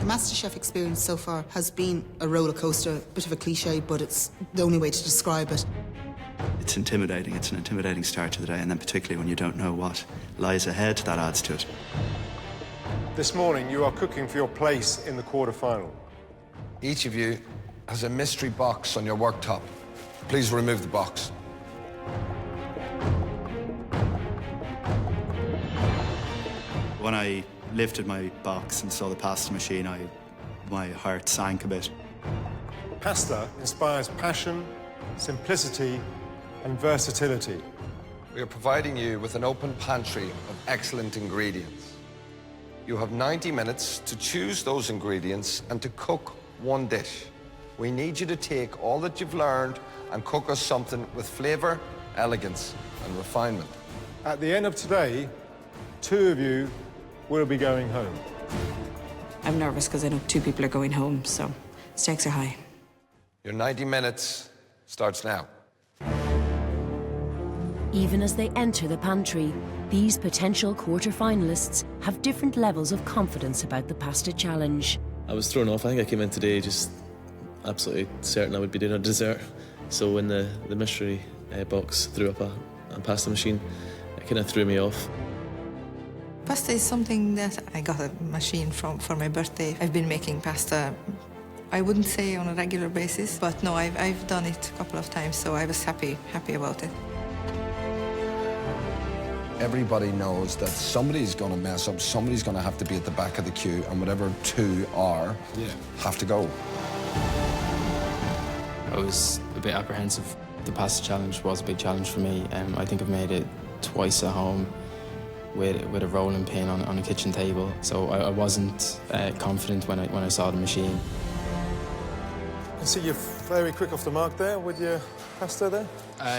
Masterchef experience so far has been a roller coaster, a bit of a cliche, but it's the only way to describe it. It's intimidating. It's an intimidating start to the day, and then particularly when you don't know what lies ahead, that adds to it. This morning, you are cooking for your place in the quarter-final. Each of you has a mystery box on your worktop. Please remove the box. When I lifted my box and saw the pasta machine, my heart sank a bit. Pasta inspires passion, simplicity, and versatility. We are providing you with an open pantry of excellent ingredients. You have 90 minutes to choose those ingredients and to cook one dish. We need you to take all that you've learned and cook us something with flavour, elegance, and refinement. At the end of today, 2 of you will be going home. I'm nervous because I know 2 people are going home, so stakes are high. Your 90 minutes starts now. Even as they enter the pantry, these potential quarter-finalists have different levels of confidence about the pasta challenge. I was thrown off. I think I came in today just absolutely certain I would be doing a dessert. So when the mystery box threw up a pasta machine, it kind of threw me off. Pasta is something that I got a machine for my birthday. I've been making pasta, I wouldn't say on a regular basis, but no, I've done it a couple of times, so I was happy about it. Everybody knows that somebody's going to mess up, somebody's going to have to be at the back of the queue, and whatever 2 are, have to go. I was a bit apprehensive. The pasta challenge was a big challenge for me. I think I've made it twice at home with a rolling pin on a kitchen table, so I wasn't confident when I saw the machine. I see you're very quick off the mark there with your pasta there.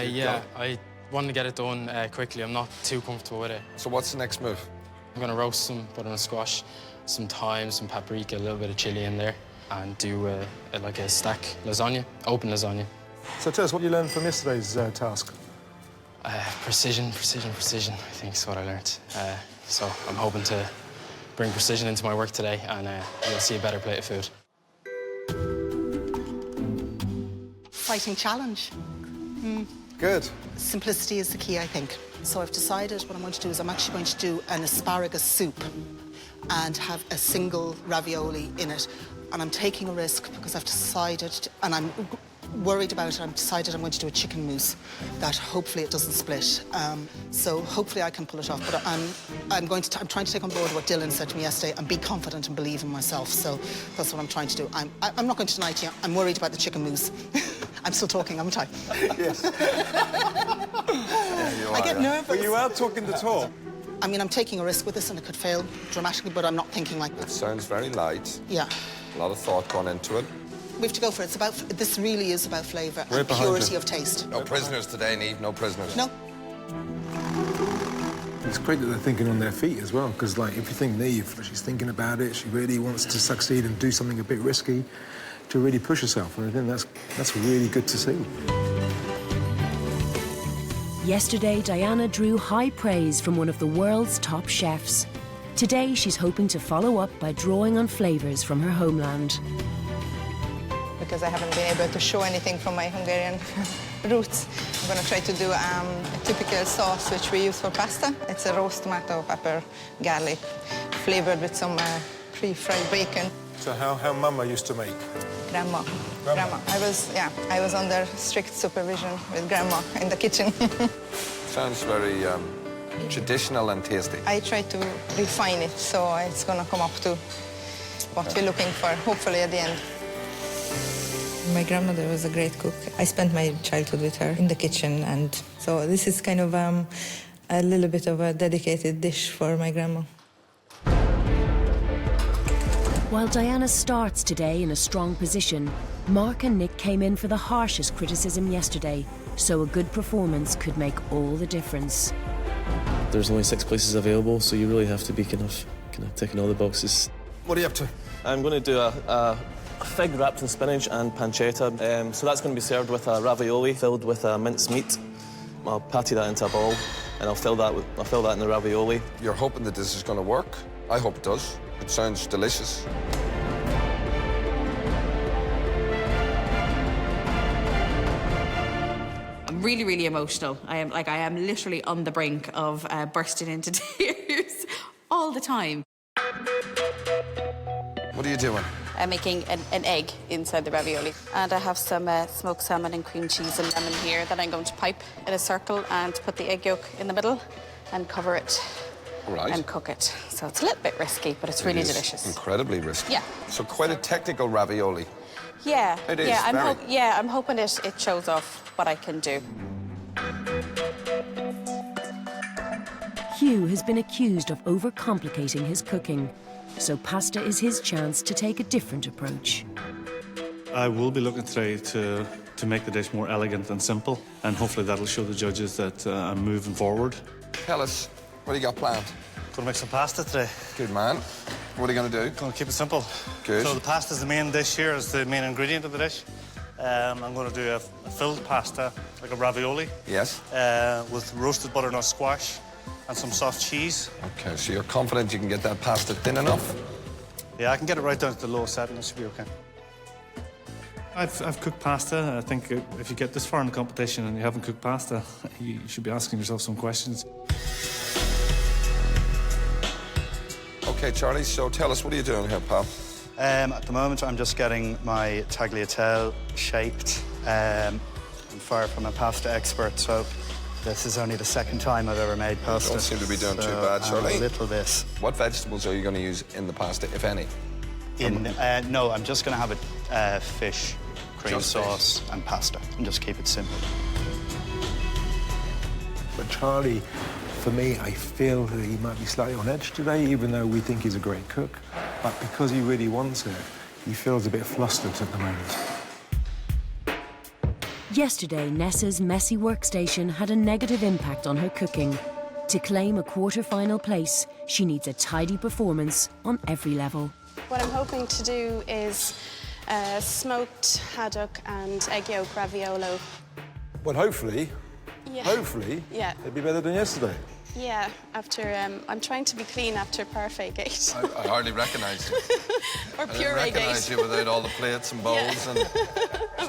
Yeah, I wanted to get it done quickly. I'm not too comfortable with it. So what's the next move? I'm going to roast some butternut squash, some thyme, some paprika, a little bit of chilli in there, and do like a stack lasagna, open lasagna. So tell us what you learned from yesterday's task. Precision, I think is what I learned. So I'm hoping to bring precision into my work today, and you'll see a better plate of food. Fighting challenge. Good. Simplicity is the key, I think. So I've decided what I'm going to do is I'm actually going to do an asparagus soup and have a single ravioli in it. And I'm taking a risk because I've decided, and I'm worried about it, I've decided I'm going to do a chicken mousse that hopefully it doesn't split. So hopefully I can pull it off. But I'm trying to take on board what Dylan said to me yesterday and be confident and believe in myself. So that's what I'm trying to do. I'm not going to deny to you, I'm worried about the chicken mousse. I'm still talking, haven't I? Yes. Yeah, you are. I get nervous. But you are talking the talk. I mean, I'm taking a risk with this and it could fail dramatically, but I'm not thinking like that. It sounds very light. Yeah. A lot of thought gone into it. We have to go for it. This really is about flavour and behind purity you. of taste. No prisoners today, Niamh, no prisoners. No. It's great that they're thinking on their feet as well, because, like, if you think Niamh, she's thinking about it, she really wants to succeed and do something a bit risky to really push herself, and I think that's really good to see. Yesterday, Diana drew high praise from one of the world's top chefs. Today, she's hoping to follow up by drawing on flavours from her homeland. Because I haven't been able to show anything from my Hungarian roots, I'm going to try to do a typical sauce which we use for pasta. It's a roast tomato, pepper, garlic, flavoured with some pre-fried bacon. So how Mama used to make? Grandma. I was under strict supervision with Grandma in the kitchen. Sounds very traditional and tasty. I try to refine it, so it's going to come up to what we're looking for, hopefully at the end. My grandmother was a great cook. I spent my childhood with her in the kitchen, and so this is kind of a little bit of a dedicated dish for my grandma. While Diana starts today in a strong position, Mark and Nick came in for the harshest criticism yesterday, so a good performance could make all the difference. There's only 6 places available, so you really have to be kind of ticking all the boxes. What are you up to? I'm going to do a fig wrapped in spinach and pancetta. So that's going to be served with a ravioli filled with minced meat. I'll patty that into a ball, and I'll fill that in the ravioli. You're hoping that this is going to work? I hope it does. It sounds delicious. really, really emotional. I am literally on the brink of bursting into tears all the time. What are you doing? I'm making an egg inside the ravioli. And I have some smoked salmon and cream cheese and lemon here that I'm going to pipe in a circle and put the egg yolk in the middle and cover it and cook it. So it's a little bit risky, but it's really delicious. Incredibly risky. Yeah. So quite a technical ravioli. Yeah. It is, Yeah, I'm hoping it shows off what I can do. Hugh has been accused of overcomplicating his cooking, so pasta is his chance to take a different approach. I will be looking today to make the dish more elegant and simple, and hopefully that'll show the judges that I'm moving forward. Tell us, what do you got planned? Gonna make some pasta today. Good man. What are you going to do? Gonna keep it simple. Good. So the pasta's the main dish here, is the main ingredient of the dish. I'm going to do a filled pasta, like a ravioli. Yes. With roasted butternut squash and some soft cheese. OK, so you're confident you can get that pasta thin enough? Yeah, I can get it right down to the low setting. It should be OK. I've cooked pasta. I think if you get this far in the competition and you haven't cooked pasta, you should be asking yourself some questions. OK, Charlie, so tell us, what are you doing here, pal? At the moment, I'm just getting my tagliatelle shaped. I'm far from a pasta expert, so this is only the second time I've ever made pasta. Don't seem to be doing too bad, Charlie. A little bit. What vegetables are you going to use in the pasta, if any? No, I'm just going to have a fish, cream Just sauce and pasta, and just keep it simple. But Charlie, for me, I feel that he might be slightly on edge today, even though we think he's a great cook. But because he really wants it, he feels a bit flustered at the moment. Yesterday, Nessa's messy workstation had a negative impact on her cooking. To claim a quarter-final place, she needs a tidy performance on every level. What I'm hoping to do is smoked haddock and egg yolk raviolo. Well, hopefully, Yeah. it'll be better than yesterday. Yeah, after I'm trying to be clean after Parfait Gate. I hardly recognise you. Or I didn't Puree recognise Gate. you without all the plates and bowls and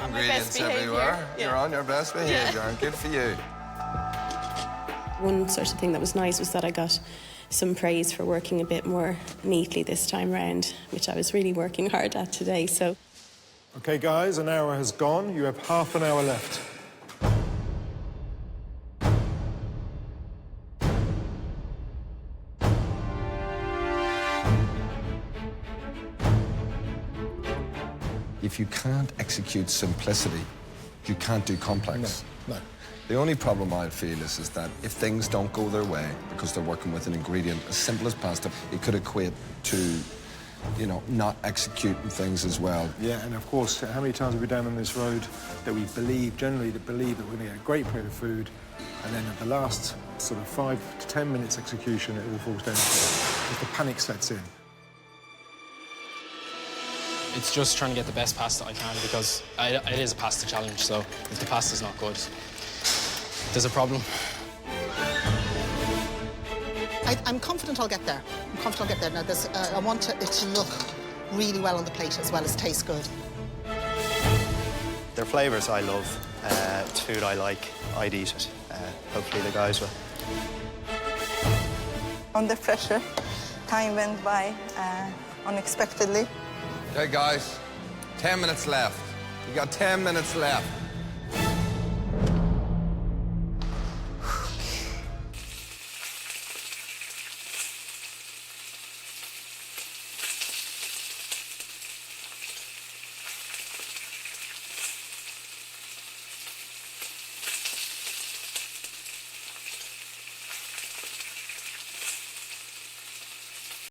ingredients everywhere. Yeah. You're on your best behaviour, and good for you. One sort of thing that was nice was that I got some praise for working a bit more neatly this time round, which I was really working hard at today, so. OK, guys, an hour has gone. You have half an hour left. If you can't execute simplicity, you can't do complex. No. The only problem I feel is that if things don't go their way because they're working with an ingredient as simple as pasta, it could equate to, you know, not executing things as well. Yeah, and of course, how many times have we down on this road that we generally believe that we're going to get a great plate of food, and then at the last sort of 5 to 10 minutes execution, it all falls down because the panic sets in. It's just trying to get the best pasta I can because it is a pasta challenge, so if the pasta's not good, there's a problem. I'm confident I'll get there. I'm confident I'll get there. Now, I want it to look really well on the plate as well as taste good. Their flavours I love. It's food I like. I'd eat it. Hopefully the guys will. Under pressure, time went by unexpectedly. Okay, guys, 10 minutes left. You got 10 minutes left.